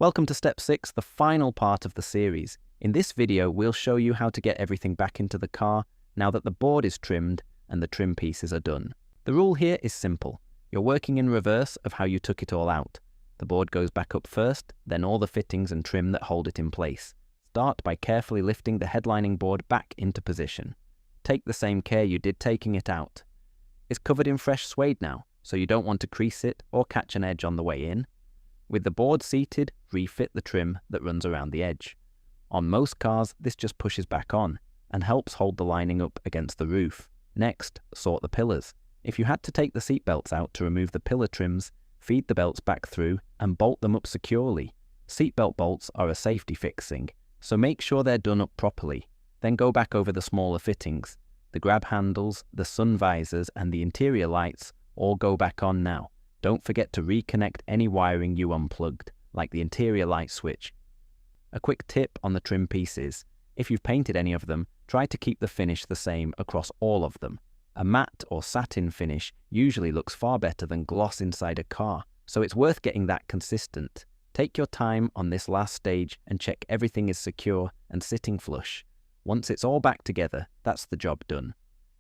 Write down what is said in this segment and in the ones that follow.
Welcome to step 6, the final part of the series. In this video, we'll show you how to get everything back into the car now that the board is trimmed and the trim pieces are done. The rule here is simple. You're working in reverse of how you took it all out. The board goes back up first, then all the fittings and trim that hold it in place. Start by carefully lifting the headlining board back into position. Take the same care you did taking it out. It's covered in fresh suede now, so you don't want to crease it or catch an edge on the way in. With the board seated, refit the trim that runs around the edge. On most cars, this just pushes back on and helps hold the lining up against the roof. Next, sort the pillars. If you had to take the seat belts out to remove the pillar trims, feed the belts back through and bolt them up securely. Seatbelt bolts are a safety fixing, so make sure they're done up properly. Then go back over the smaller fittings. The grab handles, the sun visors and the interior lights all go back on now. Don't forget to reconnect any wiring you unplugged, like the interior light switch. A quick tip on the trim pieces: if you've painted any of them, try to keep the finish the same across all of them. A matte or satin finish usually looks far better than gloss inside a car, so it's worth getting that consistent. Take your time on this last stage and check everything is secure and sitting flush. Once it's all back together, that's the job done.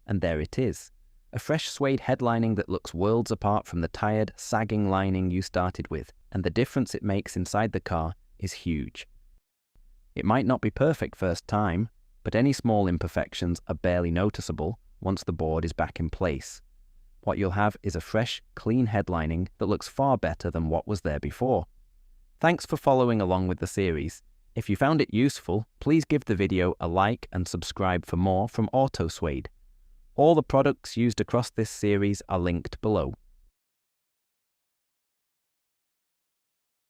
And there it is. A fresh suede headlining that looks worlds apart from the tired, sagging lining you started with, and the difference it makes inside the car is huge. It might not be perfect first time, but any small imperfections are barely noticeable once the board is back in place. What you'll have is a fresh, clean headlining that looks far better than what was there before. Thanks for following along with the series. If you found it useful, please give the video a like and subscribe for more from Suede. All the products used across this series are linked below.